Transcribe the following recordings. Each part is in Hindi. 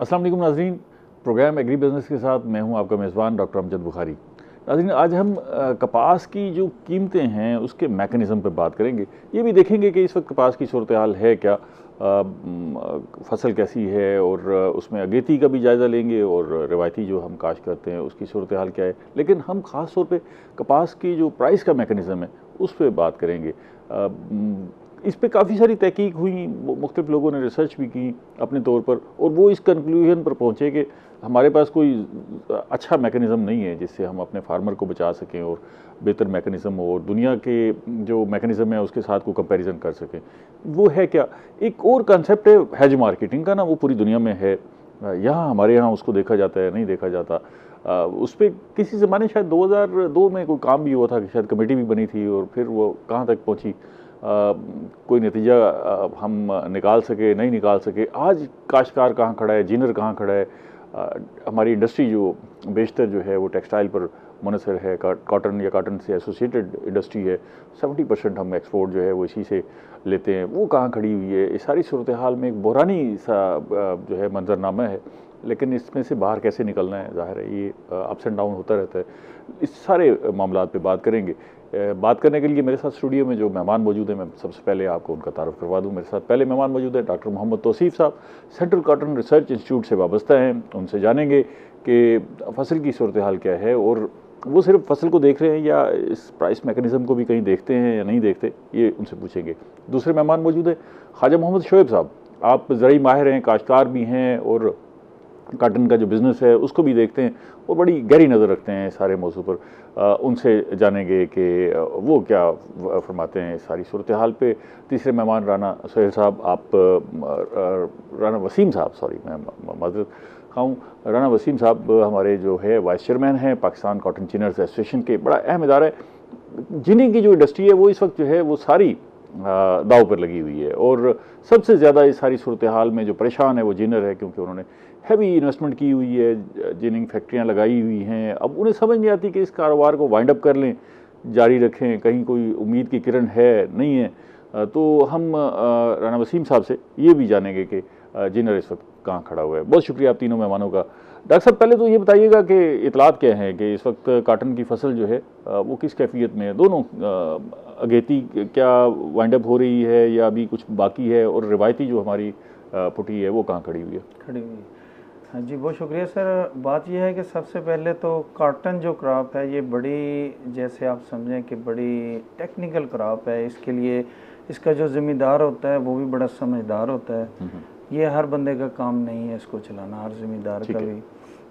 अस्सलाम वालेकुम नाज़रीन, प्रोग्राम एग्री बिज़नेस के साथ मैं हूं आपका मेज़बान डॉक्टर अमजद बुखारी। नाज़रीन, आज हम कपास की जो कीमतें हैं उसके मैकेनिज़्म पे बात करेंगे। ये भी देखेंगे कि इस वक्त कपास की सूरत हाल है क्या, फसल कैसी है, और उसमें अगेती का भी जायज़ा लेंगे और रिवायती जो हम काश्त करते हैं उसकी सूरत हाल क्या है। लेकिन हम ख़ास तौर पे कपास की जो प्राइस का मैकेनिज़्म है उस पर बात करेंगे। इस पे काफ़ी सारी तहकीक हुई, मुख्तलिफ लोगों ने रिसर्च भी की अपने तौर पर, और वो इस कंक्लूजन पर पहुँचे कि हमारे पास कोई अच्छा मैकेनिज़्म नहीं है जिससे हम अपने फार्मर को बचा सकें और बेहतर मैकेनिज़्म हो और दुनिया के जो मैकेनिज़्म है उसके साथ को कंपैरिजन कर सकें। वो है क्या, एक और कंसेप्ट है हेज मार्केटिंग का ना, वो पूरी दुनिया में है। यहाँ हमारे यहाँ उसको देखा जाता है, नहीं देखा जाता। उस पर किसी ज़माने शायद 2002 में कोई काम भी हुआ था कि शायद कमेटी भी बनी थी, और फिर वो कहाँ तक पहुँची कोई नतीजा हम निकाल सके नहीं निकाल सके। आज काश्तकार कहाँ खड़ा है, जिनर कहाँ खड़ा है। हमारी इंडस्ट्री जो बेशतर जो है वो टेक्सटाइल पर मुनसर है, कॉटन या कॉटन से एसोसिएटेड इंडस्ट्री है। 70% हम एक्सपोर्ट जो है वो इसी से लेते हैं, वो कहाँ खड़ी हुई है। इस सारी सूरत हाल में एक बुरानी सा जो है मंजरनामा है, लेकिन इसमें से बाहर कैसे निकलना है, ज़ाहिर है ये अप्स एंड डाउन होता रहता है। इस सारे मामलात पे बात करेंगे। बात करने के लिए मेरे साथ स्टूडियो में जो मेहमान मौजूद हैं, मैं सबसे पहले आपको उनका तारुफ करवा दूं। मेरे साथ पहले मेहमान मौजूद हैं डॉक्टर मोहम्मद तौसीफ साहब, सेंट्रल कॉटन रिसर्च इंस्टीट्यूट से वाबस्ता हैं। उनसे जानेंगे कि फसल की सूरत हाल क्या है, और वो सिर्फ फसल को देख रहे हैं या इस प्राइस मैकेनिज़्म को भी कहीं देखते हैं या नहीं देखते, ये उनसे पूछेंगे। दूसरे मेहमान मौजूद हैं ख्वाजा मोहम्मद शोएब साहब। आप ज़रूरी माहिर हैं, काश्तकार भी हैं, और कॉटन का जो बिज़नेस है उसको भी देखते हैं और बड़ी गहरी नज़र रखते हैं सारे मौजू पर। उनसे जानेंगे कि वो क्या फरमाते हैं इस सारी सूरत हाल पे। तीसरे मेहमान राना सोहेल साहब, आप राना वसीम साहब, सॉरी मैं माजरत खाऊँ, राना वसीम साहब हमारे जो है वाइस चेयरमैन हैं पाकिस्तान कॉटन जिनर्स एसोसिएशन के। बड़ा अहम इदारा है। जिनिंग की जो इंडस्ट्री है वो इस वक्त जो है वो सारी दाव पर लगी हुई है, और सबसे ज़्यादा इस सारी सूरत हाल में जो परेशान है वो जिनर है, क्योंकि उन्होंने हैवी इन्वेस्टमेंट की हुई है, जिनिंग फैक्ट्रियाँ लगाई हुई हैं। अब उन्हें समझ नहीं आती कि इस कारोबार को वाइंड अप कर लें, जारी रखें, कहीं कोई उम्मीद की किरण है नहीं है। तो हम राना वसीम साहब से ये भी जानेंगे कि जिनर इस वक्त कहाँ खड़ा हुआ है। बहुत शुक्रिया आप तीनों मेहमानों का। डॉक्टर साहब, पहले तो ये बताइएगा कि इतलात क्या हैं कि इस वक्त काटन की फसल जो है वो किस कैफियत में है। दोनों अगेती क्या वाइंड अप हो रही है या अभी कुछ बाकी है, और रिवायती जो हमारी पुटी है वो कहाँ खड़ी हुई है? खड़ी हुई है। हाँ जी, बहुत शुक्रिया सर। बात यह है कि सबसे पहले तो कॉटन जो क्रॉप है ये बड़ी, जैसे आप समझें कि बड़ी टेक्निकल क्रॉप है। इसके लिए इसका जो ज़मींदार होता है वो भी बड़ा समझदार होता है। ये हर बंदे का काम नहीं है इसको चलाना, हर ज़मींदार का भी।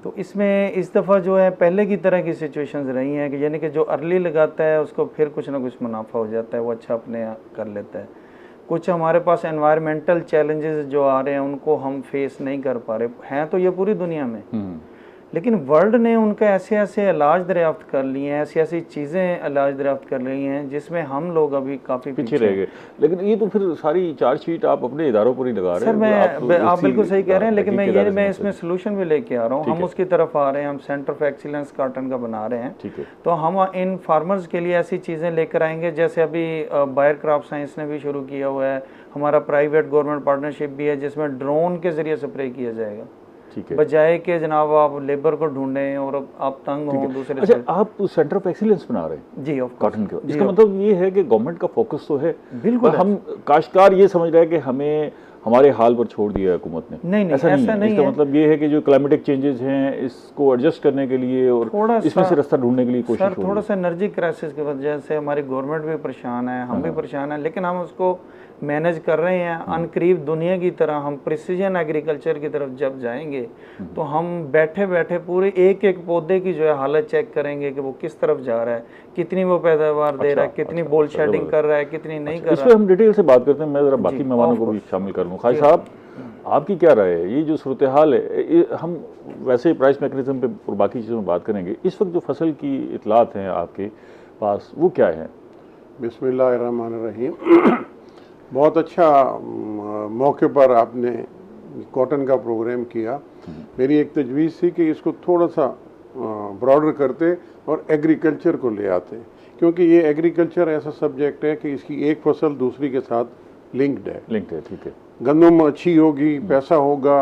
तो इसमें इस दफ़ा जो है पहले की तरह की सिचुएशंस रही हैं कि यानी कि जो अर्ली लगाता है उसको फिर कुछ ना कुछ मुनाफा हो जाता है, वो अच्छा अपने कर लेता है। कुछ हमारे पास एनवायरमेंटल चैलेंजेस जो आ रहे हैं उनको हम फेस नहीं कर पा रहे हैं, तो ये पूरी दुनिया में, लेकिन वर्ल्ड ने उनका ऐसे ऐसे इलाज दरियाफ्त कर लिए हैं, ऐसी ऐसी चीज़ें इलाज दरियाफ्त कर रही हैं जिसमें हम लोग अभी काफ़ी पीछे रह गए। लेकिन ये तो फिर सारी चार्जशीट आप अपने इदारों पर ही लगा रहे हैं सर। आप बिल्कुल सही कह रहे हैं, लेकिन मैं इसमें सोल्यूशन भी लेके आ रहा हूँ। हम उसकी तरफ आ रहे हैं, हम सेंटर ऑफ एक्सीलेंस कॉटन का बना रहे हैं। ठीक है। तो हम इन फार्मर्स के लिए ऐसी चीज़ें लेकर आएंगे, जैसे अभी बायर क्रॉप साइंस ने भी शुरू किया हुआ है। हमारा प्राइवेट गवर्नमेंट पार्टनरशिप भी है जिसमें ड्रोन के ज़रिए स्प्रे किया जाएगा, बजाय के जनाब आप लेबर को ढूंढें और आप तंग हो दूसरे। अच्छा, आप सेंटर ऑफ एक्सीलेंस बना रहे हैं जी ऑफ कॉटन के। इसका मतलब ये है कि गवर्नमेंट का फोकस तो है। बिल्कुल। हम काश्तकार ये समझ रहे हैं कि हमें हमारे हाल पर छोड़ दिया है हुकूमत ने। नहीं, ऐसा नहीं इसका मतलब ये है कि जो क्लाइमेटिक चेंजेस हैं इसको एडजस्ट करने के लिए और इसमें से रास्ता ढूंढने के लिए कोशिश हो रही है। थोड़ा सा एनर्जी क्राइसिस की वजह से हमारी गवर्नमेंट भी परेशान है, हम भी परेशान हैं, लेकिन हम उसको मैनेज कर रहे हैं। अनकरीब दुनिया की तरह हम प्रिसीजन एग्रीकल्चर की तरफ जब जाएंगे तो हम बैठे बैठे पूरे एक एक पौधे की जो है हालत चेक करेंगे कि वो किस तरफ जा रहा है, कितनी वो पैदावार दे रहा है, कितनी बोल शेडिंग कर रहा है, कितनी नहीं कर रहा है। इस पर हम डिटेल से बात करते हैं। मैं ज़रा बाकी मेहमानों को भी शामिल कर लूँ। ख्वाजा साहब, आपकी क्या राय है? ये जो सूरत हाल है, हम वैसे प्राइस मैकेनिज्म पे और बाकी चीज़ों में बात करेंगे। इस वक्त जो फसल की इतलात हैं आपके पास वो क्या है? बिस्मिल्लाहिर्रहमानिर्रहीम। बहुत अच्छा मौके पर आपने कॉटन का प्रोग्राम किया। मेरी एक तजवीज़ थी कि इसको थोड़ा सा ब्रॉडर करते और एग्रीकल्चर को ले आते, क्योंकि ये एग्रीकल्चर ऐसा सब्जेक्ट है कि इसकी एक फसल दूसरी के साथ लिंक्ड है। ठीक है। गंदम अच्छी होगी, पैसा होगा,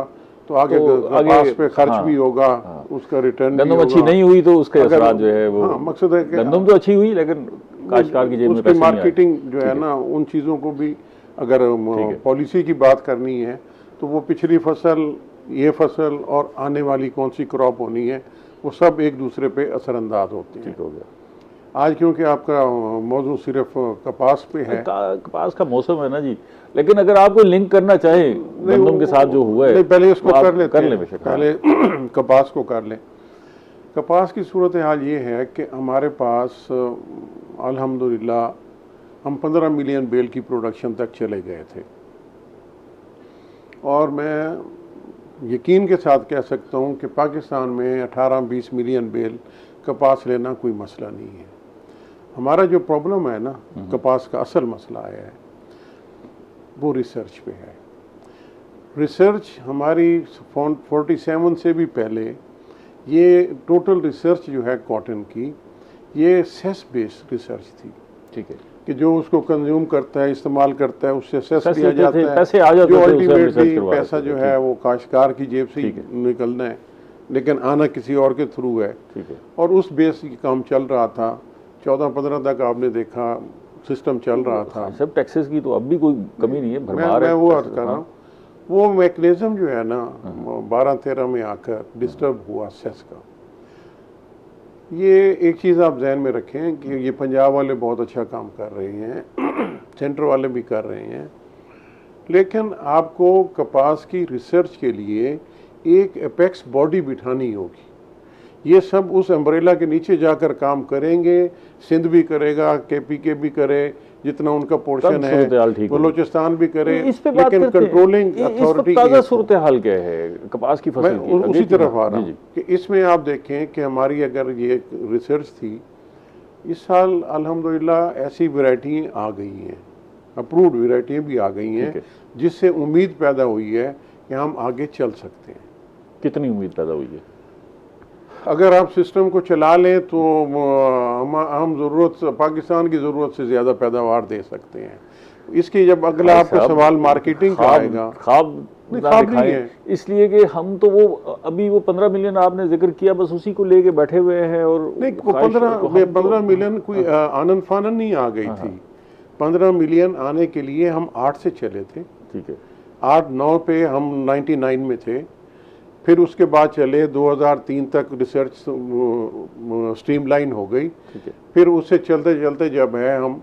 तो आगे कपास पे खर्च भी होगा, उसका रिटर्न भी गंदम होगा। अच्छी नहीं हुई तो उसके असरात जो है वो, मकसद है कि गंदम तो अच्छी हुई लेकिन काश्तकार की जेब में उसकी पैसे नहीं आए। मार्केटिंग जो है ना, उन चीज़ों को भी अगर पॉलिसी की बात करनी है तो वो पिछली फसल, ये फसल और आने वाली कौन सी क्रॉप होनी है, वो सब एक दूसरे पे असरअंदाज होते हैं। ठीक हो गया। आज क्योंकि आपका मौजू सिर्फ कपास पे है, कपास का मौसम है ना जी, लेकिन अगर आप कोई लिंक करना चाहे गंदम के साथ जो हुआ है, नहीं पहले इसको तो कर लेते हैं, बेशक। पहले कपास को कर लें। कपास की सूरत हाल ये है कि हमारे पास अल्हम्दुलिल्लाह हम 15 मिलियन बेल की प्रोडक्शन तक चले गए थे, और मैं यकीन के साथ कह सकता हूँ कि पाकिस्तान में 18-20 मिलियन बेल कपास लेना कोई मसला नहीं है। हमारा जो प्रॉब्लम है ना, कपास का असल मसला है वो रिसर्च पे है। रिसर्च हमारी 47 से भी पहले ये टोटल रिसर्च जो है कॉटन की, ये सेस बेस्ड रिसर्च थी। ठीक है, कि जो उसको कंज्यूम करता है, इस्तेमाल करता है, उससे सेस दिया जाता है, पैसे आ जाते जो थे, अल्टीमेटली पैसा जो है वो काश्तकार की जेब से निकलना है, लेकिन आना किसी और के थ्रू है। ठीक है, और उस बेस की काम चल रहा था। 14-15 तक आपने देखा सिस्टम चल रहा था। सब टैक्सेस की तो अब भी कोई कमी नहीं है, भरमार है। मैं वो अर्ज कर रहा हूँ, वो मैकेनिज्म जो है ना 12-13 में आकर डिस्टर्ब हुआ सेस का। ये एक चीज़ आप जहन में रखें कि ये पंजाब वाले बहुत अच्छा काम कर रहे हैं, सेंटर वाले भी कर रहे हैं, लेकिन आपको कपास की रिसर्च के लिए एक एपेक्स बॉडी बिठानी होगी। ये सब उस अम्ब्रेला के नीचे जाकर काम करेंगे, सिंध भी करेगा, केपीके भी करे, जितना उनका पोर्शन है, बलोचिस्तान भी करे, लेकिन कंट्रोलिंग अथॉरिटी। ताज़ा सूरत हाल क्या है कपास की फसल की? उसी तरफ आ रहा हूँ कि इसमें आप देखें कि हमारी अगर ये रिसर्च थी, इस साल अल्हम्दुलिल्लाह ऐसी वैरायटी आ गई हैं, अप्रूव्ड वैरायटियाँ भी आ गई हैं, जिससे उम्मीद पैदा हुई है कि हम आगे चल सकते हैं। कितनी उम्मीद पैदा हुई है? अगर आप सिस्टम को चला लें तो हम ज़रूरत, पाकिस्तान की ज़रूरत से ज़्यादा पैदावार दे सकते हैं। इसकी जब अगला आपका सवाल मार्केटिंग का आएगा, ख्वाब नहीं है, इसलिए कि हम तो वो अभी वो 15 मिलियन आपने जिक्र किया, बस उसी को लेके बैठे हुए हैं। और नहीं, 15 मिलियन कोई आनंद फानन नहीं आ गई थी। 15 मिलियन आने के लिए हम 8 से चले थे। ठीक है, 8-9 पे हम 99 में थे, फिर उसके बाद चले 2003 तक रिसर्च स्ट्रीमलाइन हो गई। फिर उससे चलते चलते जब है हम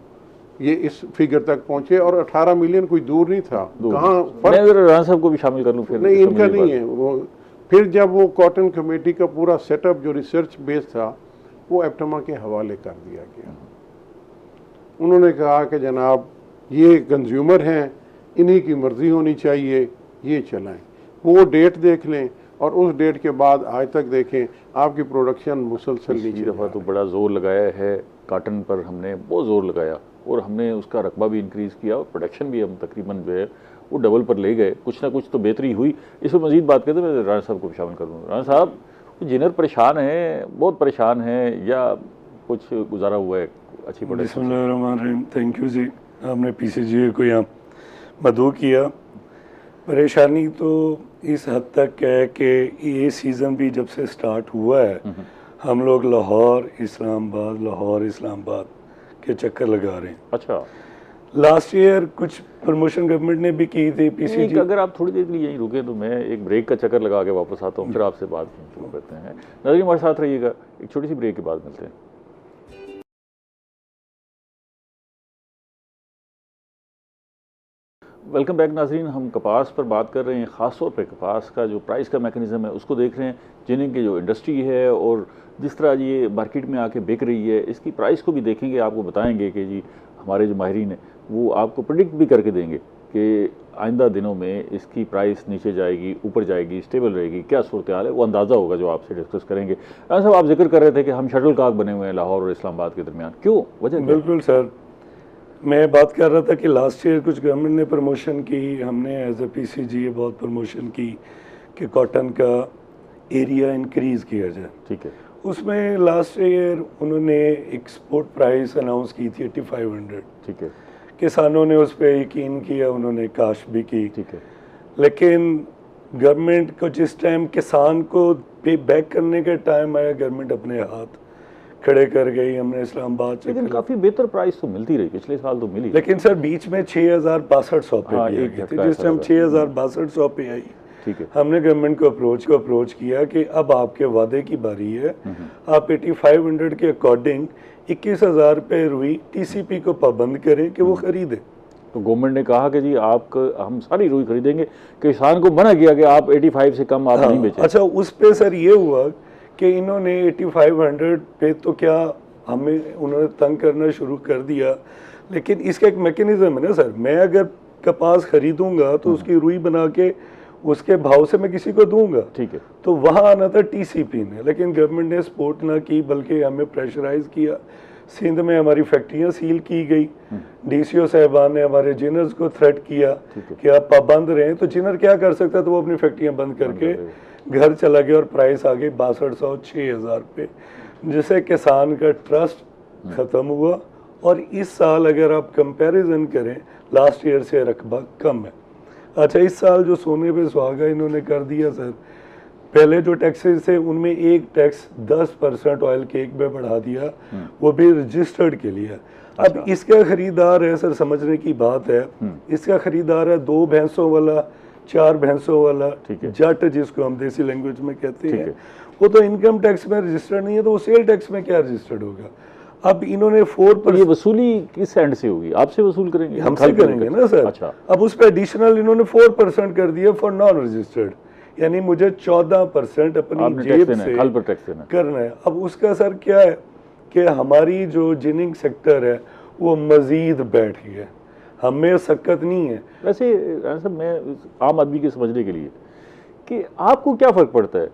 ये इस फिगर तक पहुंचे, और 18 मिलियन कोई दूर नहीं था। कहाँ राणा साहब को भी शामिल कर लूं फिर? नहीं, इनका नहीं है वो। फिर जब वो कॉटन कमेटी का पूरा सेटअप जो रिसर्च बेस था, वो एप्टमा के हवाले कर दिया गया। उन्होंने कहा कि जनाब ये कंज्यूमर हैं, इन्हीं की मर्जी होनी चाहिए, ये चलाएं। वो डेट देख लें, और उस डेट के बाद आज तक देखें आपकी प्रोडक्शन मुसलसल नीचे। दफ़ा तो बड़ा जोर लगाया है कॉटन पर, हमने बहुत जोर लगाया, और हमने उसका रकबा भी इंक्रीज़ किया, और प्रोडक्शन भी हम तकरीबन जो है वो डबल पर ले गए। कुछ ना कुछ तो बेहतरी हुई। इस पर मज़ीद बात करते मैं राणा साहब को भी शामिल कर दूँगा। राणा साहब, जिनर परेशान है, बहुत परेशान है, या कुछ गुजारा हुआ है अच्छी प्रोडक्शन? थैंक यू जी, आपने PCGA को यहाँ मदऊ किया। परेशानी तो इस हद तक है कि ये सीज़न भी जब से स्टार्ट हुआ है, हम लोग लाहौर इस्लामाबाद के चक्कर लगा रहे हैं। अच्छा, लास्ट ईयर कुछ प्रमोशन गवर्नमेंट ने भी की थी PCG। अगर आप थोड़ी देर के लिए यहीं रुके तो मैं एक ब्रेक का चक्कर लगा के वापस आता हूँ, फिर आपसे बात शुरू करते हैं। नाज़रीन हमारे साथ रहिएगा, एक छोटी सी ब्रेक के बाद मिलते हैं। वेलकम बैक नाज़रीन, हम कपास पर बात कर रहे हैं। ख़ास तौर पे कपास का जो प्राइस का मैकेनिज़्म है उसको देख रहे हैं, जिन्हें की जो इंडस्ट्री है और जिस तरह ये मार्केट में आके बिक रही है, इसकी प्राइस को भी देखेंगे, आपको बताएंगे कि जी हमारे जो माहिरीन हैं वो आपको प्रेडिक्ट भी करके देंगे कि आइंदा दिनों में इसकी प्राइस नीचे जाएगी, ऊपर जाएगी, स्टेबल रहेगी, क्या सूरत हाल है, वो अंदाज़ा होगा जो आपसे डिस्कस करेंगे। साहब, आप जिक्र कर रहे थे कि हम शटल कॉक बने हुए हैं लाहौर और इस्लामाबाद के दरमियान, क्यों, वजह? बिल्कुल सर, मैं बात कर रहा था कि लास्ट ईयर कुछ गवर्नमेंट ने प्रमोशन की, हमने एज ए PCGA बहुत प्रमोशन की कि कॉटन का एरिया इंक्रीज़ किया जाए। ठीक है, उसमें लास्ट ईयर उन्होंने एक्सपोर्ट प्राइस अनाउंस की थी 8500। ठीक है, किसानों ने उस पर यकीन किया, उन्होंने काश भी की। ठीक है, लेकिन गवर्नमेंट को जिस टाइम किसान को पे बैक करने का टाइम आया, गवर्नमेंट अपने हाथ खड़े कर गई। हमने इस्लामाबाद से, लेकिन काफी बेहतर प्राइस तो मिलती रही, पिछले साल तो मिली। लेकिन सर बीच में 6,6200 पे हाँ, भी एक आई थी, झटका जिस टाइम 6,6200 पे आई, ठीक है। हमने गवर्नमेंट को अप्रोच किया कि अब आपके वादे की बारी है, आप 8500 के अकॉर्डिंग 21,000 पे रुई टीसीपी को पाबंद करें कि वो खरीदे। तो गवर्नमेंट ने कहा कि जी आप हम सारी रुई खरीदेंगे, किसान को मना किया कि आप 85 से कम आप नहीं बेचें। अच्छा, उस पे सर ये हुआ कि इन्होंने 8500 पे तो क्या हमें उन्होंने तंग करना शुरू कर दिया, लेकिन इसका एक मैकेनिज्म है ना सर, मैं अगर कपास खरीदूंगा तो उसकी रुई बना के उसके भाव से मैं किसी को दूंगा, ठीक है। तो वहाँ आना था टीसीपी ने, लेकिन गवर्नमेंट ने सपोर्ट ना की बल्कि हमें प्रेशराइज किया। सिंध में हमारी फैक्ट्रियां सील की गई, डीसीओ साहबान ने हमारे जिनर्स को थ्रेट किया कि आप पाबंद रहे, तो जिनर क्या कर सकता तो वो अपनी फैक्ट्रियां बंद करके घर चला गया और प्राइस आ गई 6200 6000 पे, जिससे किसान का ट्रस्ट खत्म हुआ। और इस साल अगर आप कंपैरिजन करें लास्ट ईयर से रकबा कम है। अच्छा, इस साल जो सोने पे सुहागा इन्होंने कर दिया सर, पहले जो टैक्सेस थे उनमें एक टैक्स 10% ऑयल केक में बढ़ा दिया, वो भी रजिस्टर्ड के लिए। अब इसका खरीदार है सर, समझने की बात है, इसका खरीदार है 2 भैंसों वाला, 4 भैंसों वाला जट, जिसको हम देसी लैंग्वेज में कहते हैं। वो तो इनकम टैक्स में रजिस्टर्ड नहीं है, तो वो सेल टैक्स में क्या रजिस्टर्ड होगा। अब इन्होंने 4%, ये वसूली किस एंड से होगी, आपसे वसूल करेंगे? हमसे करेंगे ना सर। अच्छा, अब उस पर एडिशनल इन्होंने 4% कर दिया फॉर नॉन रजिस्टर्ड, यानी मुझे 14% अपनी जेब से करना है। अब उसका सर क्या है कि हमारी जो जिनिंग सेक्टर है वो मजीद बैठ गई है, हमें सक्कत नहीं है। वैसे मैं आम आदमी के समझने के लिए कि आपको क्या फ़र्क पड़ता है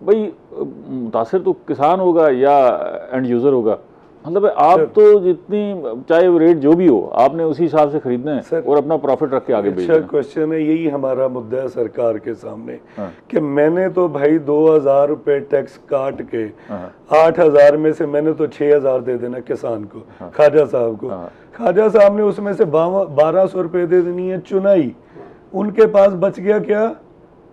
भाई, मुतासिर तो किसान होगा या एंड यूज़र होगा, मतलब आप तो जितनी चाहे वो रेट जो भी हो आपने उसी हिसाब से खरीदना है और अपना प्रॉफिट रख के आगे बेचना है। अच्छा क्वेश्चन है, यही हमारा मुद्दा है सरकार के सामने कि मैंने तो भाई 2000 रुपए टैक्स काट के 8000 में से मैंने तो 6000 दे देना किसान को, ख्वाजा साहब को। ख्वाजा साहब ने उसमें से 1200 रुपए दे देनी है चुनाई, उनके पास बच गया क्या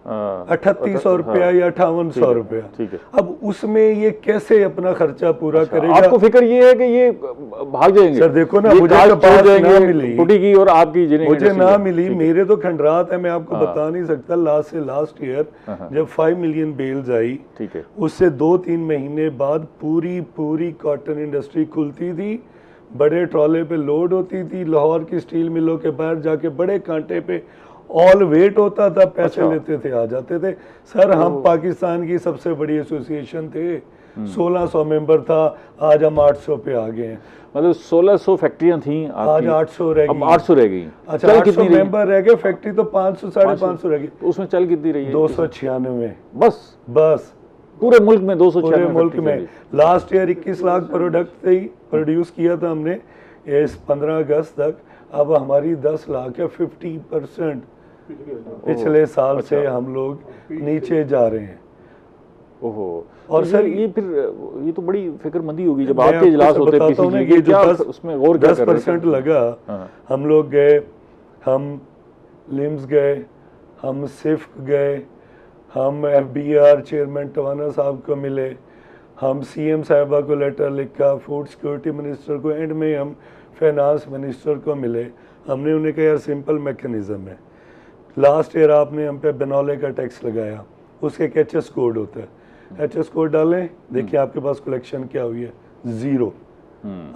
3800 रुपया या 5800 रुपया। ठीक है, अब उसमें ये कैसे अपना खर्चा पूरा करेगा? आपको फिक्र ये है कि ये भाग जाएंगे? सर देखो ना, मुझे कपास ना मिली की और आपकी मुझे ना मिली, मेरे तो खंडरात है, मैं आपको बता नहीं सकता। लास्ट ईयर जब 5 मिलियन बेल्स आई, ठीक है, उससे 2-3 महीने बाद पूरी कॉटन इंडस्ट्री खुलती थी, बड़े ट्रॉले पे लोड होती थी, लाहौर की स्टील मिलों के बाहर जाके बड़े कांटे पे ऑल वेट होता था, पैसे लेते थे, आ जाते थे। सर हम पाकिस्तान की सबसे बड़ी एसोसिएशन थे, 1600 मेंबर था, आज हम 800 पे आ गए हैं। मतलब 1600 फैक्ट्रियां थी, आज 800 रह गई, 800 रह गई। अच्छा, 800 मेंबर रह गए, फैक्ट्री तो 500 550 रह गई। तो उसमें चल कितनी रही है? 296 बस पूरे मुल्क में 296 पूरे मुल्क में। लास्ट ईयर 21 लाख प्रोडक्ट ही प्रोड्यूस किया था हमने इस 15 अगस्त तक। अब हमारी 10 लाख है, 50% पिछले साल से हम लोग नीचे जा रहे हैं। ओहो, और सर ये फिर ये तो बड़ी फिक्रमंदी होगी जब आपके इजलास होते हैं पीसीजी के, क्या उसमें और 10% लगा। हम लोग गए, हम लिम्स गए, हम सिफ्क गए, हम FBR चेयरमैन टवाना साहब को मिले, हम CM साहिबा को लेटर लिखा, फूड सिक्योरिटी मिनिस्टर को, एंड में हम फाइनेंस मिनिस्टर को मिले। हमने उन्हें कहा यार सिंपल मैकेनिज्म है, लास्ट ईयर आपने हम पे बिनौले का टैक्स लगाया, उसके एक HS कोड होता है, HS कोड डालें, देखिए आपके पास कलेक्शन क्या हुई है, 0।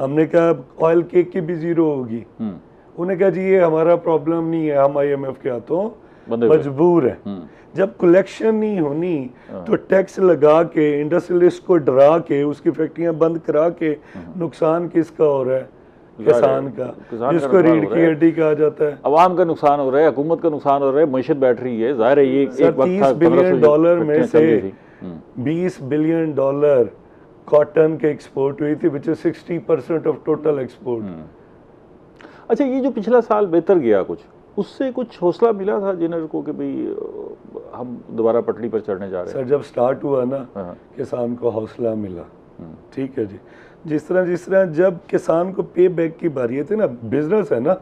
हमने कहा ऑयल केक की भी 0 होगी। उन्हें कहा जी ये हमारा प्रॉब्लम नहीं है, हम IMF के हाथों मजबूर है। जब कलेक्शन नहीं होनी तो टैक्स लगा के इंडस्ट्रियलिस्ट को डरा के उसकी फैक्ट्रियां बंद करा के नुकसान किसका हो रहा है? किसान का, जिसको रीढ़ की हड्डी कहा जाता है। अवाम का नुकसान हो रहा है, हुकूमत का नुकसान हो रहा है, मईशत बैठ रही है, जाहिर है ये एक वक्त था। $30 बिलियन में से $20 बिलियन कॉटन के एक्सपोर्ट हुई थी, which is 60% of total export. अच्छा, ये जो पिछला साल बेहतर गया कुछ, उससे कुछ हौसला मिला था जिनर को कि भाई हम दोबारा पटरी पर चढ़ने जा रहे हैं? सर जब स्टार्ट हुआ ना, किसान को हौसला मिला, ठीक है जी। जिस तरह जब किसान को पे बैक की बारी थी ना, बिजनेस है ना,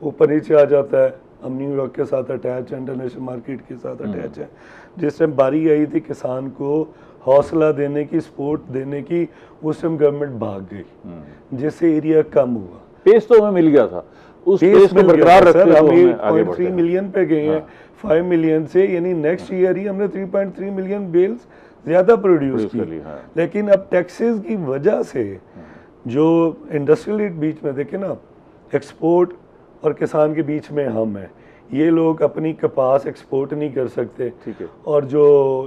ऊपर नीचे आ जाता है, हम न्यूयॉर्क के साथ अटैच हैं, इंटरनेशनल मार्केट के साथ अटैच हैं। जिस टाइम बारी आई थी किसान को हौसला देने की, सपोर्ट देने की, उस टाइम गवर्नमेंट भाग गई, जिससे एरिया कम हुआ। पेस तो हमें मिल गया था, उस पेस पेस को मिल गया बरकरार था रखते सर, तो हम हमें आगे बढ़ते 8.3 हैं। मिलियन पे गए हैं 5 मिलियन से, यानी नेक्स्ट ईयर ही हमने 3.3 मिलियन बेल्स ज़्यादा प्रोड्यूस की। हाँ। लेकिन अब टैक्सेस की वजह से जो इंडस्ट्रियल बीच में देखे ना, एक्सपोर्ट और किसान के बीच में हम हैं, ये लोग अपनी कपास एक्सपोर्ट नहीं कर सकते। ठीक है। और जो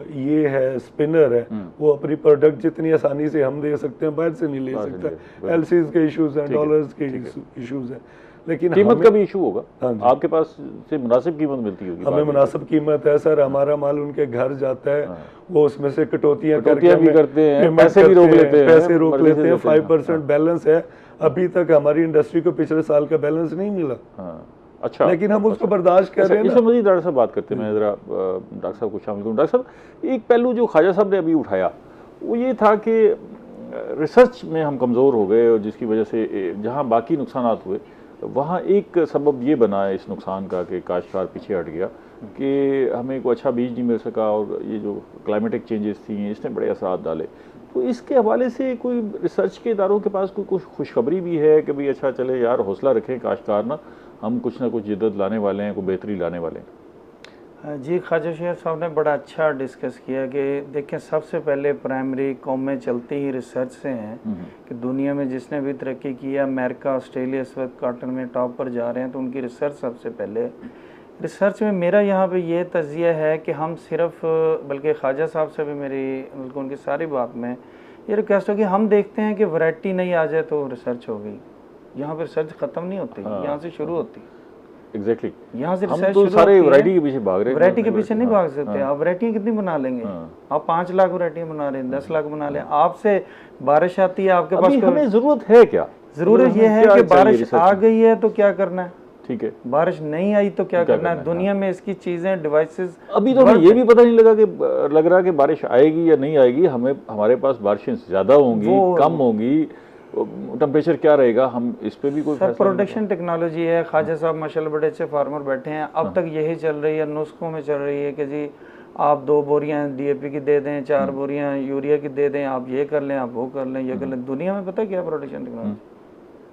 ये है स्पिनर है, वो अपनी प्रोडक्ट जितनी आसानी से हम दे सकते हैं बाहर से नहीं ले सकता। एलसीज के इश्यूज हैं, डॉलर्स के इश्यूज हैं, लेकिन कीमत का भी इशू होगा। हाँ जी। आपके पास से मुनासिब कीमत मिलती होगी? हमें मुनासिब कीमत है सर, हमारा माल उनके घर जाता है, वो उसमें से कटौतियां भी करके करते हैं, पेमेंट पैसे भी रोक करते हैं, लेते हैं, पैसे रोक मर्जी से लेते हैं। देते हैं। 5% बैलेंस है, अभी तक हमारी इंडस्ट्री को पिछले साल का बैलेंस नहीं मिला। हाँ। अच्छा, लेकिन हम उसको बर्दाश्त कर रहे हैं। इसमें मजीद डॉक्टर साहब बात करते हैं, मैं जरा डॉक्टर साहब को शामिल करूँ। डॉक्टर साहब, एक पहलू जो ख्वाजा साहब ने अभी उठाया वो ये था कि रिसर्च में हम कमज़ोर हो गए, और जिसकी वजह से जहाँ बाकी नुकसानात हुए वहाँ एक सबब ये बना है इस नुकसान का कि काश्तकार पीछे हट गया, कि हमें कोई अच्छा बीज नहीं मिल सका, और ये जो क्लाइमेटिक चेंजेस थी इसने बड़े असरात डाले। तो इसके हवाले से कोई रिसर्च के इदारों के पास कोई खुशखबरी भी है कि भाई अच्छा चले यार, हौसला रखें काश्तकार, ना हम कुछ ना कुछ जिद्दत लाने वाले हैं, कोई बेहतरी लाने वाले हैं? जी, ख्वाजा शेर साहब ने बड़ा अच्छा डिस्कस किया कि देखें, सबसे पहले प्राइमरी कौमें चलती ही रिसर्च से हैं कि दुनिया में जिसने भी तरक्की किया, अमेरिका, ऑस्ट्रेलिया इस वक्त कॉटन में टॉप पर जा रहे हैं, तो उनकी रिसर्च सबसे पहले। रिसर्च में मेरा यहाँ पे ये तजिया है कि हम सिर्फ, बल्कि ख्वाजा साहब से भी मेरी बल्कि उनकी सारी बात में ये रिक्वेस्ट हो कि हम देखते हैं कि वैरायटी नहीं आ जाए तो रिसर्च हो गई। यहाँ पर रिसर्च ख़त्म नहीं होती, यहाँ से शुरू होती। एग्जैक्टली, यहाँ से हम तो सारे वैरायटी के पीछे भाग रहे हैं। वैरायटी के पीछे नहीं भाग सकते। आप वैरायटियाँ कितनी बना लेंगे? आप 5 लाख वैरायटियाँ बना रहे हैं, 10 लाख बना लें। आपसे बारिश आती है, आपके पास हमें ज़रूरत है क्या? ज़रूरत ये है कि बारिश आ गई है तो क्या करना है, ठीक है, बारिश नहीं आई तो क्या करना है। दुनिया में इसकी चीज़ें, डिवाइसेस, अभी तो हमें ये भी पता नहीं लग रहा कि बारिश आएगी या नहीं आएगी। हमारे पास बारिशें ज़्यादा होंगी, कम होंगी, टेम्परेचर क्या रहेगा, हम इस पे भी कोई सर प्रोडक्शन टेक्नोलॉजी है। ख्वाजा साहब माशाल्लाह बड़े अच्छे फार्मर बैठे हैं, अब तक यही चल रही है, नुस्खों में चल रही है कि जी आप 2 बोरियां डीएपी की दे दें, 4 बोरियां यूरिया की दे दें, आप ये कर लें, आप वो कर लें, ये कर लें। दुनिया में पता क्या प्रोडक्शन टेक्नोलॉजी,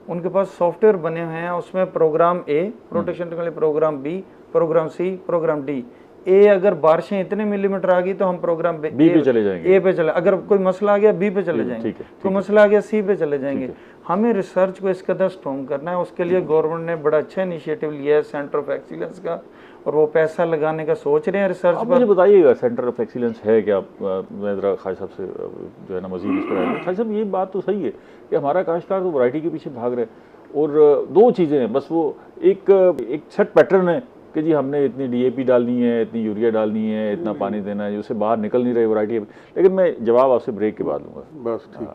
उनके पास सॉफ्टवेयर बने हुए हैं, उसमें program A production technology, program B, program C, program D. ए अगर बारिशें इतने मिलीमीटर आ गई तो हम प्रोग्राम बी पे चले जाएंगे, ए पे चले, अगर कोई मसला आ गया बी पे चले जाएंगे, कोई मसला आ गया सी पे चले जाएंगे। हमें रिसर्च को इस कदर स्ट्रॉन्ग करना है। उसके लिए गवर्नमेंट ने बड़ा अच्छा इनिशिएटिव लिया है सेंटर ऑफ एक्सीलेंस का, और वो पैसा लगाने का सोच रहे हैं रिसर्च पर। मुझे बताइएगा सेंटर ऑफ एक्सीलेंस है क्या? मैं ज़रा ख्वाजा साहब से जो है ना मजीद इस पर आएंगे। ख्वाजा साहब, ये बात तो सही है कि हमारा काश्तकार तो वैरायटी के पीछे भाग रहे हैं, और 2 चीज़ें हैं बस, वो एक सेट पैटर्न है कि जी हमने इतनी डीएपी डालनी है, इतनी यूरिया डालनी है, इतना पानी देना है, उससे बाहर निकल नहीं रही वैरायटी। लेकिन मैं जवाब आपसे ब्रेक के बाद लूँगा। बस ठीक,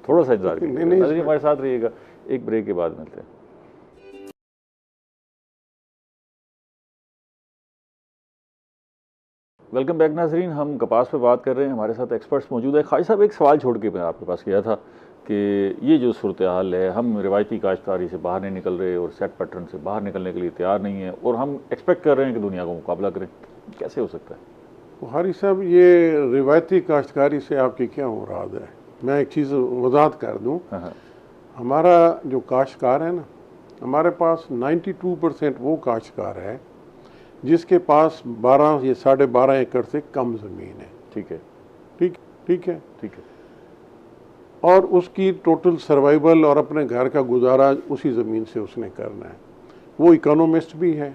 थोड़ा सा इंतजार कीजिए, हमारे साथ रहिएगा, एक ब्रेक के बाद मिलते हैं। वेलकम बैक नाजरीन, हम कपास पे बात कर रहे हैं, हमारे साथ एक्सपर्ट्स मौजूद है। ख्वाजा साहब, एक सवाल छोड़ के मैं आपके पास गया था कि ये जो सूरत हाल है, हम रिवायती काश्तकारी से बाहर नहीं निकल रहे और सेट पैटर्न से बाहर निकलने के लिए तैयार नहीं है, और हम एक्सपेक्ट कर रहे हैं कि दुनिया का मुकाबला करें, कैसे हो सकता है? बुखारी साहब, ये रिवायती काश्तकारी से आपकी क्या मुराद है? मैं एक चीज़ वजाहत कर दूँ। हमारा जो काश्तकार है ना, हमारे पास 92% वो काश्तकार है जिसके पास 12 या 12.5 एकड़ से कम ज़मीन है। ठीक है, ठीक है। और उसकी टोटल सर्वाइवल और अपने घर का गुजारा उसी ज़मीन से उसने करना है। वो इकोनॉमिस्ट भी है,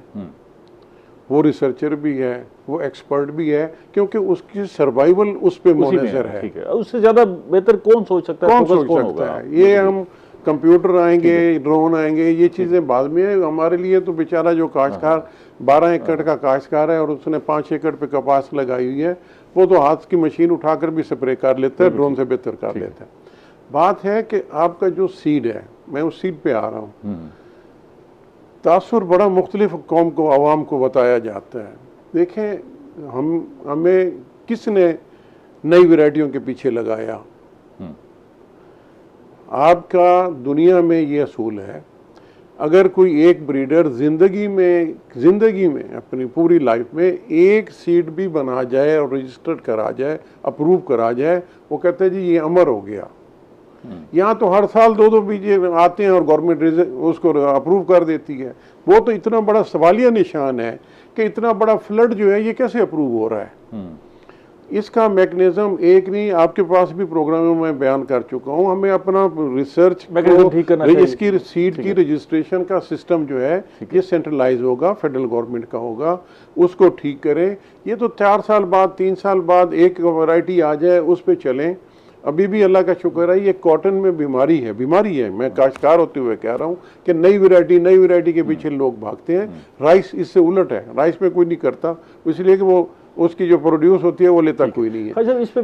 वो रिसर्चर भी है, वो एक्सपर्ट भी है, क्योंकि उसकी सर्वाइवल उस पे मुनहसर है। ठीक है, उससे ज़्यादा बेहतर कौन सोच सकता है? कौन सोच सकता है? ये हम कंप्यूटर आएंगे, ड्रोन आएंगे, ये चीज़ें बाद में। हमारे लिए तो बेचारा जो काश्तकार 12 एकड़ का काश्तकार है और उसने 5 एकड़ पे कपास लगाई हुई है, वो तो हाथ की मशीन उठाकर भी स्प्रे कर लेता है, ड्रोन से बेहतर कर लेता है। बात है कि आपका जो सीड है, मैं उस सीड पे आ रहा हूँ। तासुर बड़ा मुख्तलिफ कौम को, आवाम को बताया जाता है। देखें, हमें किसने नई वैरायटियों के पीछे लगाया? आपका दुनिया में ये असूल है, अगर कोई एक ब्रीडर जिंदगी में अपनी पूरी लाइफ में एक सीड भी बना जाए और रजिस्टर्ड करा जाए, अप्रूव करा जाए, वो कहते हैं जी ये अमर हो गया। यहाँ तो हर साल 2-2 बीज आते हैं और गवर्नमेंट उसको अप्रूव कर देती है। वो तो इतना बड़ा सवालिया निशान है कि इतना बड़ा फ्लड जो है ये कैसे अप्रूव हो रहा है। इसका मैकेनिज्म एक नहीं, आपके पास भी प्रोग्राम में मैं बयान कर चुका हूँ। हमें अपना रिसर्च इसकी सीड की रजिस्ट्रेशन का सिस्टम जो है ये सेंट्रलाइज होगा, फेडरल गवर्नमेंट का होगा, उसको ठीक करें। ये तो 4 साल बाद 3 साल बाद एक वैरायटी आ जाए उस पर चलें। अभी भी अल्लाह का शुक्र है ये कॉटन में बीमारी है। मैं काश्तकार होते हुए कह रहा हूँ कि नई वैरायटी के पीछे लोग भागते हैं। राइस इससे उलट है, राइस पे कोई नहीं करता, इसलिए कि वो उसकी जो प्रोड्यूस होती है वो लेता कोई नहीं है। अच्छा, इस पे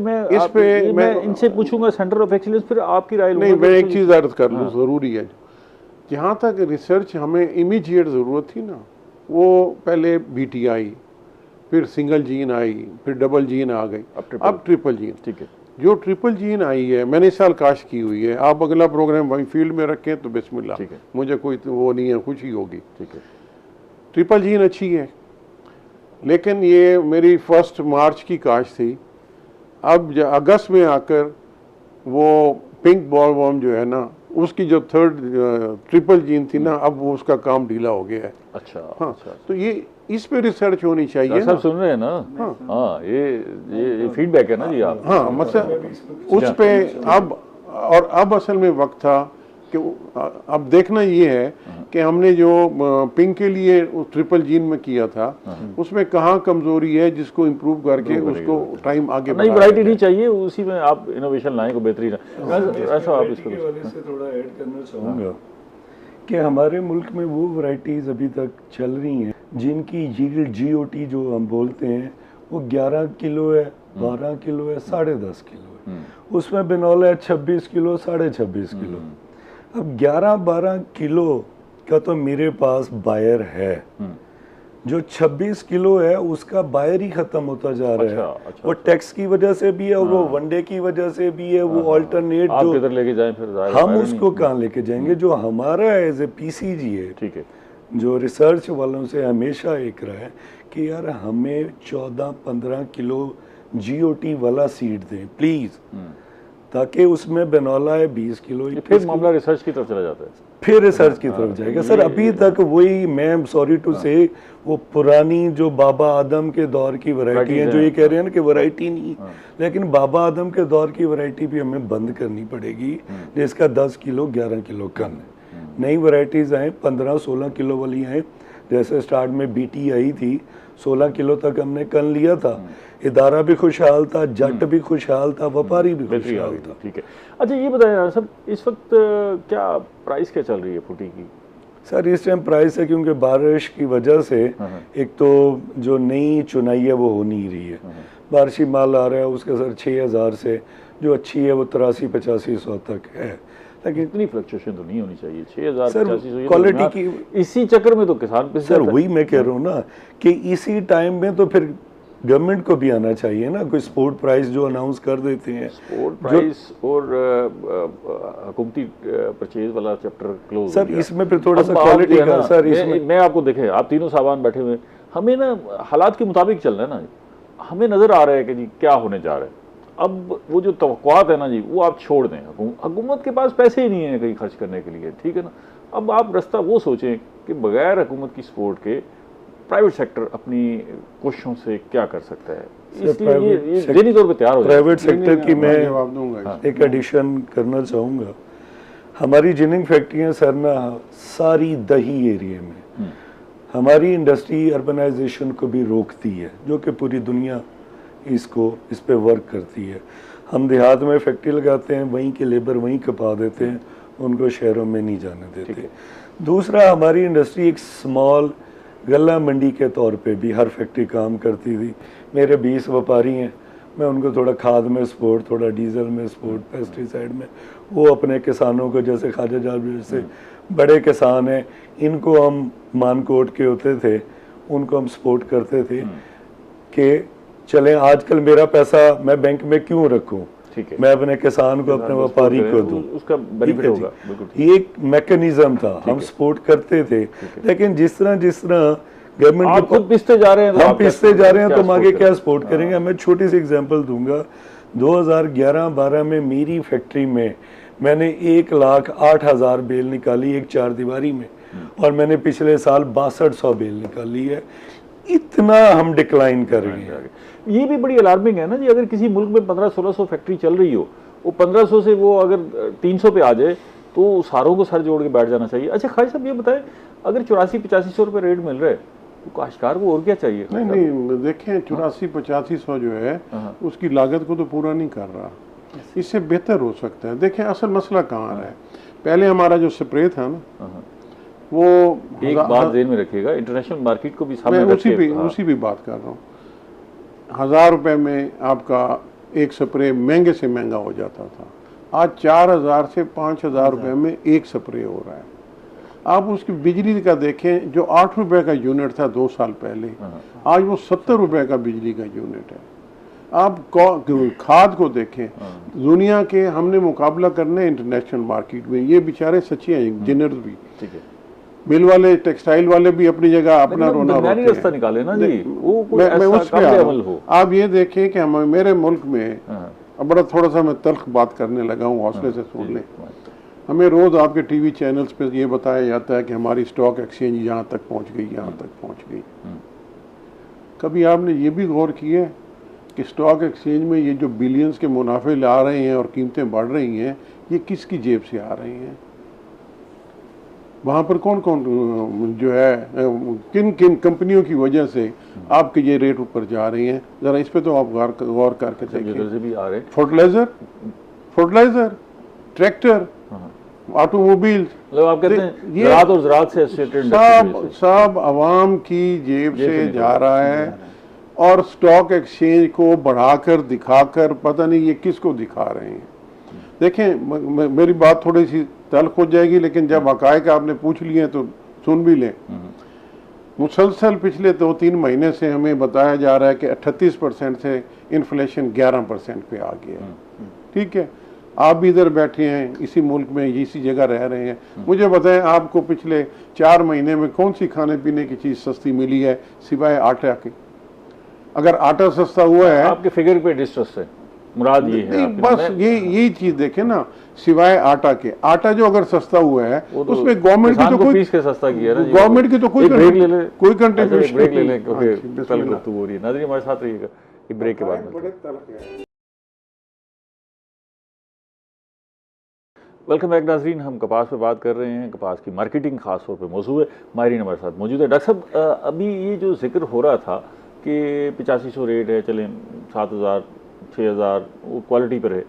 मैं इनसे पूछूंगा सेंटर ऑफ एक्सीलेंस, फिर आपकी राय नहीं, मैं एक चीज़ अर्ज कर लूँ, ज़रूरी है। जहाँ तक रिसर्च हमें इमीडिएट ज़रूरत थी ना, वो पहले BT आई, फिर सिंगल जीन आई, फिर डबल जीन आ गई, अब ट्रिपल जीन। ठीक है, जो ट्रिपल जीन आई है मैंने इस साल काश्त की हुई है। आप अगला प्रोग्राम वहीं फील्ड में रखें तो बिस्मिल्लाह, मुझे कोई वो नहीं है, खुशी होगी। ठीक है, ट्रिपल जीन अच्छी है, लेकिन ये मेरी 1 मार्च की काश्त थी। अब अगस्त में आकर वो पिंक बॉलवर्म जो है ना, उसकी जो 3rd ट्रिपल जीन थी ना, अब वो उसका काम ढीला हो गया है। अच्छा, हाँ, अच्छा। तो ये इस पे रिसर्च होनी चाहिए। सब सुन रहे हैं ना? हाँ, ये फीडबैक है ना जी आप? हाँ, मतलब उस पे अब असल में वक्त था कि अब देखना ये है कि हमने जो पिंक के लिए ट्रिपल जीन में किया था उसमें कहाँ कमजोरी है, जिसको इम्प्रूव करके उसको टाइम आगे नई वैरायटी नहीं चाहिए, उसी में आप इनोवेशन लाएं को बेहतरीन। ऐसा आप इसको थोड़ा ऐड करना चाहूँगा कि हमारे मुल्क में वो वैरायटीज़ अभी तक चल रही हैं जिनकी यील्ड GOT जो हम बोलते हैं वो 11 किलो है, 12 किलो है, 10.5 किलो है। उसमें बिनौला है 26 किलो, 26.5 किलो। अब 11-12 किलो का तो मेरे पास बायर है, जो 26 किलो है उसका बायर ही खत्म होता जा रहा है। वो टैक्स की वजह से भी है और वो वनडे की वजह से भी है। वो अल्टरनेट जो किधर लेके जाएं फिर हम उसको कहाँ लेके जाएंगे। जो हमारा एज ए PCG है, ठीक है, जो रिसर्च वालों से हमेशा एक रहा है कि यार हमें 14-15 किलो GOT वाला सीड दें प्लीज, ताकि उसमें बनौला है 20 किलो। फिर मामला रिसर्च की तरफ चला जाता है, फिर रिसर्च की तरफ जाएगा। सर अभी तक वही, मैं सॉरी टू से, वो पुरानी जो बाबा आदम के दौर की वैरायटी है, जो ये कह रहे हैं ना कि वैरायटी नहीं, लेकिन बाबा आदम के दौर की वैरायटी भी हमें बंद करनी पड़ेगी, जिसका 10 किलो 11 किलो कम है। नई वैरायटीज आए, 15-16 किलो वाली आए। जैसे स्टार्ट में BT आई थी, 16 किलो तक हमने कर लिया था। इदारा भी खुशहाल था, जट भी खुशहाल था, व्यापारी भी खुशहाल था। ठीक है, अच्छा ये बताएं सर, इस वक्त क्या प्राइस क्या चल रही है फूटी की? सर इस टाइम प्राइस है, क्योंकि बारिश की वजह से एक तो जो नई चुनाई है वो हो नहीं रही है। बारिशी माल आ रहा है उसके सर 6000 से, जो अच्छी है वो 83-8500 तक है। लेकिन इतनी फ्लक्चुएशन तो नहीं होनी चाहिए। 6000 क्वालिटी की, इसी चक्कर में तो किसान पे सर वही मैं कह रहा हूँ ना कि इसी टाइम में तो फिर गवर्नमेंट को भी आना चाहिए ना, कोई सपोर्ट प्राइस जो अनाउंस कर देते हैं। सपोर्ट प्राइस और हुकूमती परचेज वाला चैप्टर क्लोज सर इसमें फिर थोड़ा सा क्वालिटी का। सर इसमें मैं आपको देखें, आप तीनों साहबान बैठे हुए, हमें ना हालात के मुताबिक चलना है ना। हमें नजर आ रहा है कि जी क्या होने जा रहा है। अब वो जो तवक्कुआत है ना जी, वो आप छोड़ दें। हुकूमत के पास पैसे ही नहीं है कहीं खर्च करने के लिए, ठीक है ना। अब आप रास्ता वो सोचें कि बगैर हुकूमत की सपोर्ट के प्राइवेट सेक्टर अपनी कोशिशों से क्या कर सकता है। इसलिए ये जहनी तौर पे तैयार हो जाए। प्राइवेट सेक्टर की मैं जवाब दूंगा, एक एडिशन करना चाहूँगा। हमारी जिनिंग फैक्ट्रियाँ सर ना सारी दही एरिया में, हमारी इंडस्ट्री अर्बनाइजेशन को भी रोकती है, जो कि पूरी दुनिया इस पे वर्क करती है। हम देहात में फैक्ट्री लगाते हैं, वहीं के लेबर वहीं कपा देते हैं, उनको शहरों में नहीं जाने देते। दूसरा, हमारी इंडस्ट्री एक स्मॉल गल्ला मंडी के तौर पे भी हर फैक्ट्री काम करती थी। मेरे 20 व्यापारी हैं, मैं उनको थोड़ा खाद में सपोर्ट, थोड़ा डीजल में सपोर्ट, पेस्टिसाइड में, वो अपने किसानों को, जैसे ख्वाजा जाबिर से बड़े किसान हैं, इनको हम मानकोट के होते थे, उनको हम सपोर्ट करते थे कि चलें आजकल मेरा पैसा मैं बैंक में क्यों रखूं, ठीक है। मैं अपने किसान को, अपने व्यापारी को दूं, उसका बेनिफिट होगा। बिल्कुल ये एक मैकेनिज्म था, हम सपोर्ट करते थे। लेकिन जिस तरह गवर्नमेंट आप खुद पिसते जा रहे हैं, हम पिसते जा रहे हैं, तो हम आगे क्या सपोर्ट करेंगे? मैं छोटी सी एग्जांपल दूंगा। 2011-12 में मेरी फैक्ट्री में मैंने 1,08,000 बेल निकाली एक 4 दीवारी में, और मैंने पिछले साल 6200 बेल निकाली है। इतना हम डिक्लाइन कर रहे हैं। ये भी बड़ी अलार्मिंग है ना जी। अगर किसी मुल्क में 1500-1600 फैक्ट्री चल रही हो, वो 1500 से वो अगर 300 पे आ जाए तो सारों को सर जोड़ के बैठ जाना चाहिए। अच्छा खाई साहब, ये बताएं, अगर 84-8500 रुपये रेट मिल रहा है तो काश्तकार को और क्या चाहिए? नहीं, देखें 84-8500 जो है उसकी लागत को तो पूरा नहीं कर रहा, इससे बेहतर हो सकता है। देखें असल मसला कहाँ है। पहले हमारा जो स्प्रे था ना, वो एक बात ध्यान में रखिएगा, इंटरनेशनल मार्केट को भी सामने मैं रखिए। उसी भी बात कर रहा हूँ। 1000 रुपये में आपका एक स्प्रे महंगे से महंगा हो जाता था, आज 4000 से 5000 रुपये में एक स्प्रे हो रहा है। आप उसकी बिजली का देखें, जो 8 रुपये का यूनिट था 2 साल पहले, आज वो 70 रुपये का बिजली का यूनिट है। आप खाद को देखें, दुनिया के हमने मुकाबला करना है इंटरनेशनल मार्केट में। ये बेचारे सच्चे हैं इंजीनियर्स भी, ठीक है, मिल वाले, टेक्सटाइल वाले भी अपनी जगह अपना रोना रोते हैं। रास्ता निकाले ना जी, वो कोई मैं उस पे अमल हो। आप ये देखें कि हम मेरे मुल्क में, अब बड़ा थोड़ा सा मैं तल्ख बात करने लगा हूँ, हौसले से सुन लें। हमें रोज आपके टीवी चैनल्स पे ये बताया जाता है कि हमारी स्टॉक एक्सचेंज यहाँ तक पहुँच गई, यहाँ तक पहुँच गई। कभी आपने ये भी गौर किया कि स्टॉक एक्सचेंज में ये जो बिलियंस के मुनाफे आ रहे हैं और कीमतें बढ़ रही हैं, ये किसकी जेब से आ रही हैं? वहाँ पर कौन कौन जो है, किन किन कंपनियों की वजह से आपके ये रेट ऊपर जा रही हैं? ज़रा इस पे तो आप गौर करके देखिए। फर्टिलाइजर, ट्रैक्टर, ऑटोमोबाइल, मतलब आप कहते हैं ज़राअत और ज़राअत से एसोसिएटेड सब आवाम की जेब से जा रहा है। और स्टॉक एक्सचेंज को बढ़ाकर दिखाकर पता नहीं ये किसको दिखा रहे हैं। देखें, मेरी बात थोड़ी सी तल्ख हो जाएगी, लेकिन जब हकायक आपने पूछ लिए तो सुन भी लें। मुसलसल पिछले 2-3 महीने से हमें बताया जा रहा है कि 38% से इन्फ्लेशन 11% पे आ गया। ठीक है, आप भी इधर बैठे हैं, इसी मुल्क में, इसी जगह रह रहे हैं। मुझे बताएं, आपको पिछले 4 महीने में कौन सी खाने पीने की चीज़ सस्ती मिली है सिवाय आटा के? अगर आटा सस्ता हुआ है, आपके फिगर पे डिस्ट्रेस है, मुराद ये है बस यही चीज देखे ना, सिवाय आटा के। आटा जो अगर सस्ता हुआ है तो उसमें गवर्नमेंट की तो कोई पीस के सस्ता किया ना, गवर्नमेंट की तो कोई कंट्रीब्यूशन। ब्रेक ले लें क्योंकि कल गुफ्तगू हो रही है। नाज़रीन हमारे साथ रहिएगा, ये ब्रेक के बाद। वेलकम बैक नाज़रीन, हम कपास पे बात कर रहे हैं। कपास की मार्केटिंग खास तौर पे मौजूद है। माहिरीन हमारे साथ मौजूद है। डॉक्टर साहब, अभी ये जो जिक्र हो रहा था कि 8500 रेट है, चलें 7000 6000 वो क्वालिटी पर है।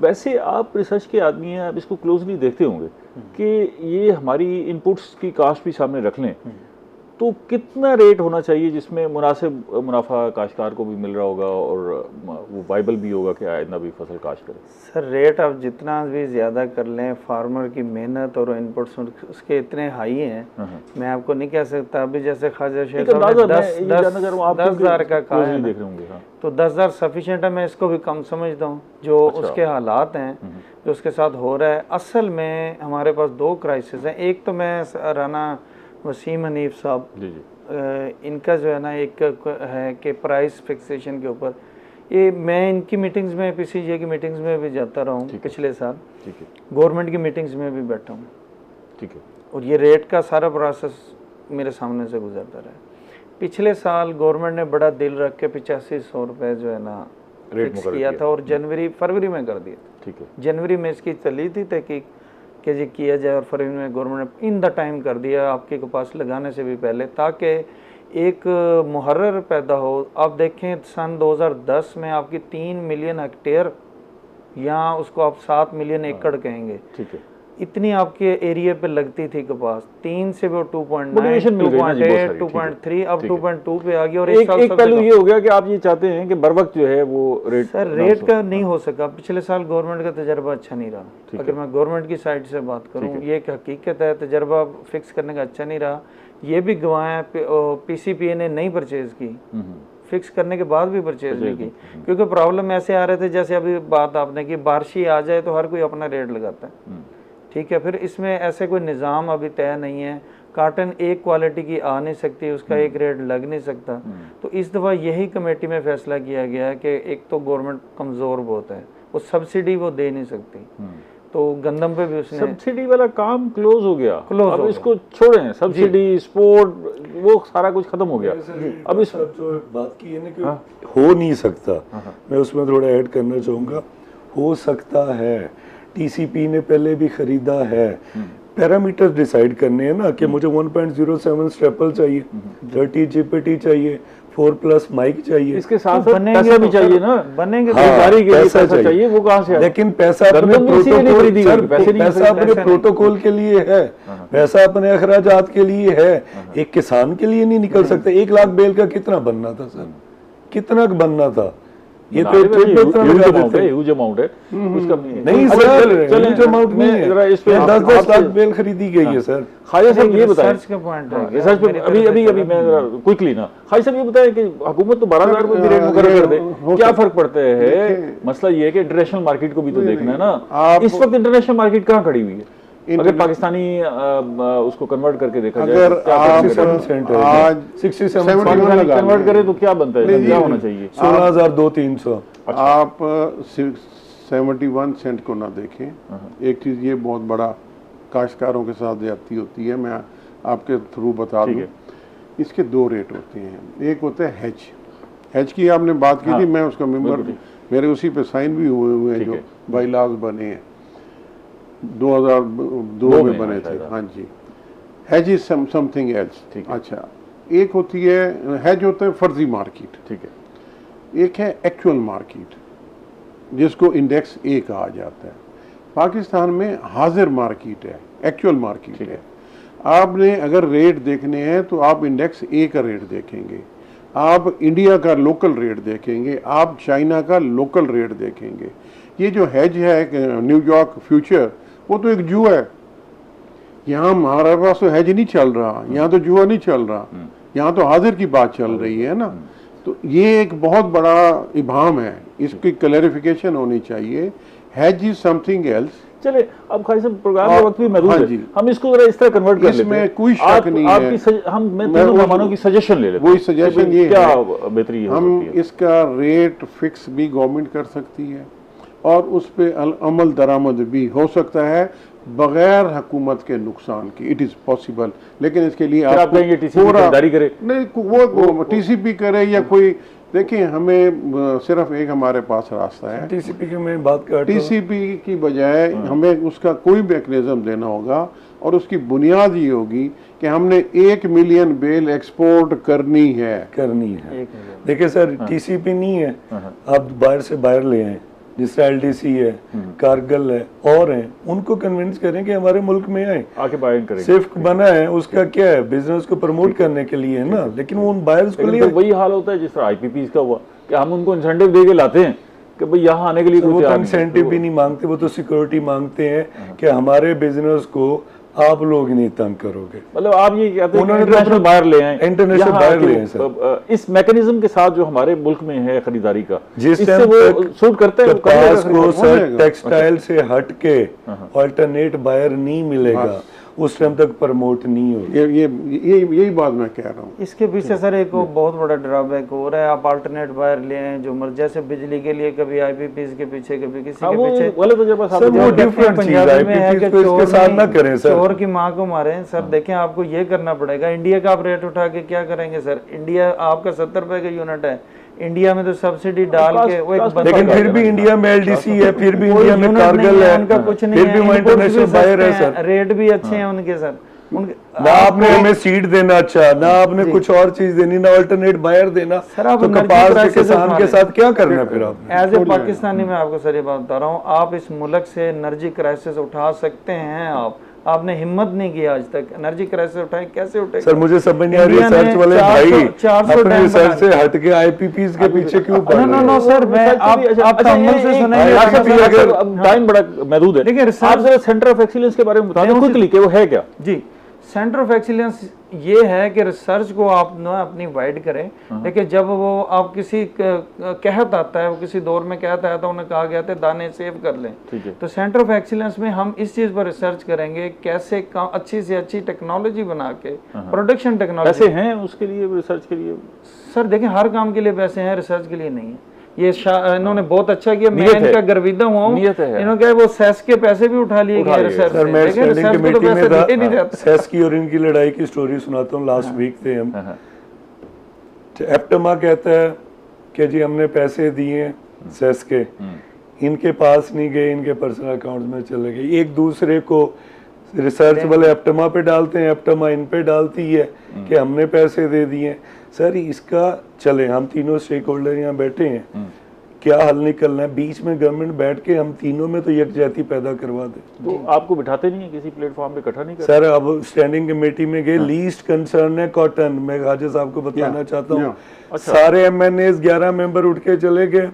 वैसे आप रिसर्च के आदमी हैं, आप इसको क्लोजली देखते होंगे कि ये हमारी इनपुट्स की कास्ट भी सामने रख लें तो कितना रेट होना चाहिए जिसमें मुनासिब मुनाफा काश्तकार को भी मिल रहा होगा और वो वाइबल भी होगा कि आइंदा भी फसल काश्त करे? सर, रेट आप जितना भी ज़्यादा कर लें, फार्मर की मेहनत और इनपुट्स उसके इतने हाई हैं, मैं आपको नहीं कह सकता। अभी जैसे ख्वाजा शेख साहब ने 10,000 का कहा है, तो 10,000 सफिशिएंट है। मैं इसको भी कम समझता हूँ। जो उसके हालात हैं, जो उसके साथ हो रहा है। असल में हमारे पास 2 क्राइसिस हैं। एक तो मैं राना वसीम हनीफ साहब, इनका जो है ना एक है कि प्राइस फिक्सेशन के ऊपर, ये मैं इनकी मीटिंग्स में, पीसीजे की मीटिंग्स में भी जाता रहा हूँ पिछले साल, गवर्नमेंट की मीटिंग्स में भी बैठा हूँ, ठीक है, और ये रेट का सारा प्रोसेस मेरे सामने से गुजरता रहा है। पिछले साल गवर्नमेंट ने बड़ा दिल रख के 8500 रुपये जो है ना फिक्स किया था और फरवरी में कर दिया। ठीक है, जनवरी में इसकी चली थी तहकीक कि जी किया जाए और फरवरी में गवर्नमेंट ने इन द टाइम कर दिया, आपके कपास लगाने से भी पहले, ताकि एक मुहर्रर पैदा हो। आप देखें सन 2010 में आपकी 3 मिलियन हेक्टेयर, यहाँ उसको आप 7 मिलियन एकड़ कहेंगे, ठीक है, इतनी आपके एरिया पे लगती थी कपास। 3 से वो 2.9, 2.8, 2.3, अब 2.2 पे आ गई। और एक पहलू ये हो गया कि आप ये चाहते हैं कि बर वक्त जो है वो रेट, सर रेट का नहीं हो सका। पिछले साल गवर्नमेंट का तजर्बा अच्छा नहीं रहा। अगर मैं गवर्नमेंट की साइड से बात करूँ, ये एक हकीकत है, तजर्बा फिक्स करने का अच्छा नहीं रहा, ये भी गवाएं पीसीपीए ने नहीं परचेज की, फिक्स करने के बाद भी परचेज नहीं की, क्योंकि प्रॉब्लम ऐसे आ रहे थे जैसे अभी बात आपने की बारिश आ जाए तो हर कोई अपना रेट लगाता है, ठीक है। फिर इसमें ऐसे कोई निज़ाम अभी तय नहीं है, कार्टन एक क्वालिटी की आ नहीं सकती, उसका एक रेट लग नहीं सकता। तो इस दफ़ा यही कमेटी में फैसला किया गया है कि एक तो गवर्नमेंट कमज़ोर बहुत है, वो सब्सिडी वो दे नहीं सकती, तो गंदम पे भी उसने सब्सिडी वाला काम क्लोज हो गया, क्लोज अब इसको छोड़ें, सब्सिडी स्पोर्ट वो सारा कुछ खत्म हो गया। अब इस जो बात की है ना कि हो नहीं सकता, मैं उसमें थोड़ा ऐड करना चाहूँगा। हो सकता है, टीसीपी ने पहले भी खरीदा है, पैरामीटर डिसाइड करने हैं ना कि मुझे 1.07 स्टेपल चाहिए, 30 जीपीटी चाहिए, 4+ माइक चाहिए, इसके साथ तो साथ बनेंगे पैसा भी तो चाहिए ना, बनेंगे तो खरीदारी के लिए पैसा पैसा चाहिए, वो कहाँ से आएगा? लेकिन पैसा अपने गंदम भी इसी लिए नहीं खरीदी गई, पैसे नहीं पैसा अपने प्रोटोकॉल के लिए है, पैसा अपने अखराजात के लिए है, एक किसान के लिए नहीं निकल सकता। 1 लाख बेल का कितना बनना था सर, कितना बनना था? ये तो ह्यूज अमाउंट है, उसका नहीं सर, ह्यूज अमाउंट नहीं है, जरा इस पे 10-10 लाख बेल खरीदी गई है सर। खालिद साहब ये बताएं, रिसर्च का पॉइंट है, रिसर्च पे अभी मैं क्विकली ना, खालिद साहब ये बताएं कि हुकूमत तो 12,000 रुपए भी रेट मुकर्रर कर दे, क्या फर्क पड़ता है? मसला ये है कि इंटरनेशनल मार्केट को भी तो देखना है ना। इस वक्त इंटरनेशनल मार्केट कहाँ खड़ी हुई है? अगर पाकिस्तानी उसको कन्वर्ट करके देखा जाए, अगर आप 67 कन्वर्ट करें तो क्या बनता है, क्या होना चाहिए? 16,200-300। आप 71 सेंट को ना देखें। एक चीज़ ये बहुत बड़ा काश्तकारों के साथ ज्यादती होती है, मैं आपके थ्रू बता दूं। इसके 2 रेट होते हैं, एक होता है हैज की आपने बात की थी, मैं उसका मेंबर, मेरे उसी पे साइन भी हुए हैं जो बाईलॉज बने हैं, 2002 में बने थे। हाँ जी, हैज इज समथिंग एल्स। अच्छा, एक होती है हैज होता है फर्जी मार्केट, ठीक है, एक है एक्चुअल मार्केट जिसको इंडेक्स ए कहा जाता है। पाकिस्तान में हाजिर मार्केट है, एक्चुअल मार्केट है। आपने अगर रेट देखने हैं तो आप इंडेक्स ए का रेट देखेंगे, आप इंडिया का लोकल रेट देखेंगे, आप चाइना का लोकल रेट देखेंगे। ये जो हैज है न्यूयॉर्क फ्यूचर, वो तो एक जुआ है। यहाँ हमारे पास तो हैज नहीं चल रहा, यहाँ तो जुआ नहीं चल रहा, यहाँ तो हाजिर की बात चल रही है ना। तो ये एक बहुत बड़ा इबाम है, इसकी क्लैरिफिकेशन होनी चाहिए। Has is something else. चले अब खालिद साहब प्रोग्राम के वक्त भी मौजूद है, हम इसको जरा इस तरह कन्वर्ट कर लेते हैं। इसमें कोई शक नहीं है। मैं तीनों मेहमानों की सजेशन ले लेते हैं। वही सजेशन ये क्या है, बेहतरी हो हम सकती है? इसका रेट फिक्स भी गवर्नमेंट कर सकती है और उस पर अमल दरामद भी हो सकता है बगैर हुकूमत के नुकसान की। इट इज पॉसिबल, लेकिन इसके लिए आप कहेंगे टीसीपी खरीदारी करे? नहीं, वो टीसीपी करे या कोई, देखिए हमें सिर्फ एक हमारे पास रास्ता है, टीसीपी की मैं बात कर, टीसीपी की बजाय हमें उसका कोई मैकेनिज्म देना होगा और उसकी बुनियाद ये होगी कि हमने 1 मिलियन बेल एक्सपोर्ट करनी है। देखिए सर, टीसीपी नहीं है, आप बाहर से बाहर ले आए, जिस तरह एलडीसी है, कारगिल है और हैं, उनको कन्विंस करें कि हमारे मुल्क में आए, आके बाइंग करें। सिर्फ बना है उसका क्या है, बिजनेस को प्रमोट करने के लिए है ना, लेकिन वो उन बायर्स को लिए तो वही हाल होता है जिस तरह आईपीपीज का हुआ कि हम उनको इंसेंटिव दे के लाते हैं कि भाई यहाँ आने के लिए वो तो इंसेंटिव भी नहीं मांगते, वो तो सिक्योरिटी मांगते हैं कि हमारे बिजनेस को आप लोग नहीं तंग करोगे। मतलब आप ये कहते हैं इंटरनेशनल बायर ले आए, इंटरनेशनल बायर ले आए सर। इस मैकेनिज्म के साथ जो हमारे मुल्क में है खरीदारी का, जिससे वो सूट करते हैं, कपास को सर टेक्सटाइल से हट के अल्टरनेट बायर नहीं मिलेगा, उस टाइम तक प्रमोट नहीं होगा। यही बात मैं कह रहा हूँ। इसके पीछे सर एक बहुत बड़ा ड्रॉबैक हो रहा है, आप अल्टरनेट बायर ले आए जो मर्जी, जैसे बिजली के लिए कभी आईपीपीज के पीछे, कभी किसी के पीछे, सर वो डिफरेंट चीज है, आईपीपीज को इसके साथ ना करें सर, चोर की माँ को मारे सर। देखें, आपको ये करना पड़ेगा। इंडिया का आप रेट उठा के क्या करेंगे सर? इंडिया आपका 70 रुपए का यूनिट है, इंडिया में तो सब्सिडी डाल के वो एक, लेकिन फिर भी इंडिया में एलडीसी है, फिर भी इंडिया में कारगिल है, उनका कुछ नहीं है, फिर भी वो इंटरनेशनल बायर है सर, रेट भी अच्छे हैं उनके सर। ना आपने हमें सीड देना, अच्छा ना आपने कुछ और चीज देनी, ना अल्टरनेट बायर देना, तो कपास के किसान के साथ क्या करना फिर आपने? एज ए पाकिस्तानी मैं आपको सर ये बात बता रहा हूँ, आप इस मुल्क से एनर्जी क्राइसिस उठा सकते हैं। आपने हिम्मत नहीं किया आज तक, एनर्जी क्राइसिस उठाए, कैसे उठेगा? सर मुझे समझ नहीं आ रही, रिसर्च वाले भाई अपने रिसर्च से हट के आईपीपीज के पीछे क्यों पड़ रहे हैं? नो सर, मैं आप तअम्मुल से सुनेंगे, अगर टाइम बड़ा महदूद है, आप जरा सेंटर ऑफ एक्सीलेंस के बारे में बता दें क्विकली कि वो है क्या? जी, सेंटर ऑफ एक्सीलेंस ये है कि रिसर्च को आप ना अपनी वाइड करें, लेकिन जब वो आप किसी कहत आता है, वो किसी दौर में कहत आया था, उन्हें कहा गया था दाने सेव कर लें, तो सेंटर ऑफ एक्सीलेंस में हम इस चीज पर रिसर्च करेंगे कैसे अच्छी से अच्छी टेक्नोलॉजी बना के प्रोडक्शन टेक्नोलॉजी। पैसे हैं उसके लिए, रिसर्च के लिए? सर देखें, हर काम के लिए पैसे हैं, रिसर्च के लिए नहीं है। ये इन्होंने बहुत अच्छा किया, मैं इनका गर्विदा हुआ हूँ। इन्होंने कहा वो सेस के पैसे भी उठा लिए गए रिसर्च से। मैं स्टैंडिंग कमेटी में था, सेस की और इनकी लड़ाई की स्टोरी सुनाता हूँ। लास्ट वीक थे हम, एप्टमा कहता है कि जी हमने पैसे दिए सेस के, इनके पास नहीं गए, इनके पर्सनल अकाउंट में चले गए। एक दूसरे को रिसर्च वाले एप्टमा पे डालते हैं, एप्टमा इन पे डालती है कि हमने पैसे दे दिए। सर इसका चले, हम तीनों स्टेक होल्डर यहाँ बैठे हैं, क्या हल निकलना है? बीच में गवर्नमेंट बैठ के हम तीनों में तो यकजहती पैदा करवा दे। तो आपको बिठाते नहीं है किसी प्लेटफॉर्म पे, इकट्ठा नहीं करते? सर अब स्टैंडिंग कमेटी में गए, लीस्ट कंसर्न है कॉटन। मैं खाजा साहब को बताना चाहता हूँ, सारे MNAs 11 मेंबर उठ के चले गए,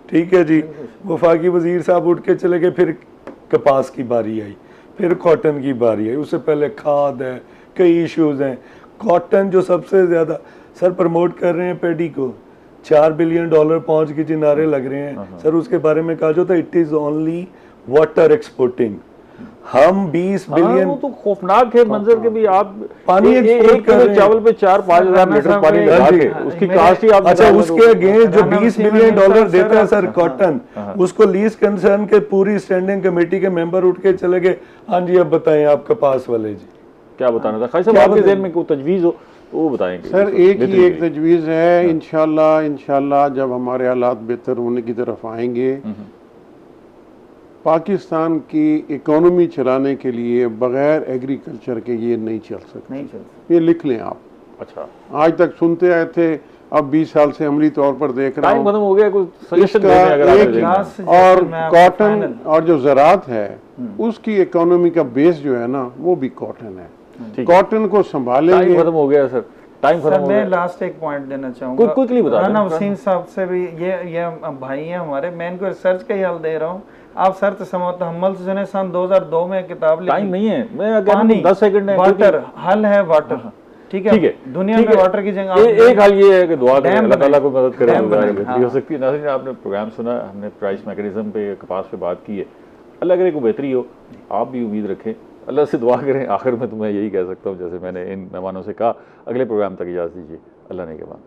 ठीक है जी। वफाकी वजीर साहब उठ के चले गए, फिर कपास की बारी आई, फिर कॉटन की बारी आई, उससे पहले खाद है, कई इश्यूज हैं। कॉटन जो सबसे ज्यादा सर प्रमोट कर रहे हैं पैडी को, $4 बिलियन पहुंच के जिनारे लग रहे हैं सर। उसके बारे में कहा जाता है it is only water exporting. हम 20 बिलियन, वो तो खौफनाक है मंजर के भी। आप पानी एक किलो चावल पे 4-5 हजार लीटर पानी लगा के उसकी कास्ट ही आप, अच्छा उसके अगेंस्ट जो $20 बिलियन देता है सर कॉटन, उसको लीज कंसर्न के पूरी स्टैंडिंग कमेटी के मेंबर उठ के चले गए। हाँ जी अब बताएं आप कपास वाले जी क्या बताना था? खाई साहब आपके ज़हन में कोई तजवीज़ हो वो बताएंगे। सर एक ही एक तजवीज़ है, इंशाल्लाह जब हमारे हालात बेहतर होने की तरफ आएंगे, पाकिस्तान की इकोनॉमी चलाने के लिए बगैर एग्रीकल्चर के ये नहीं चल सकती। ये लिख लें आप। अच्छा, आज तक सुनते आए थे, अब 20 साल से अमली तौर पर देख रहा हूँ। खत्म हो गया, कुछ सजेशन दें अगर आप। और कॉटन और जो ज़राअत है उसकी इकोनॉमी का बेस जो है ना वो भी कॉटन है। कॉटन को संभालेंगे। खत्म हो गया सर, टाइम खत्म हो गया। मैं लास्ट एक पॉइंट देना चाहूंगा, क्विकली बता दें। राना वसीम साहब से भी, ये भाई हैं हमारे, मैं इनको रिसर्च का ही हल दे रहा हूँ। आप सर तहम्मुल से सुने, सन 2002 में किताब लिखी। टाइम नहीं है, मैं अगर 10 सेकंड है। वाटर हल है, वाटर ठीक है। दुनिया में वाटर की जगह एक हाल ये है कि दुआ करें अल्लाह ताला को मदद करें, बेहतरी हो सकती है। नाज़रीन आपने प्रोग्राम सुना, हमने प्राइस मैकेनिज्म पे कपास पे बात की है। अल्लाह करे को बेहतरी हो, आप भी उम्मीद रखें, अल्लाह से दुआ करें। आखिर में तो मैं यही कह सकता हूँ जैसे मैंने इन मेहमानों से कहा, अगले प्रोग्राम तक इजाज़त दीजिए। अल्लाह ने के बाद।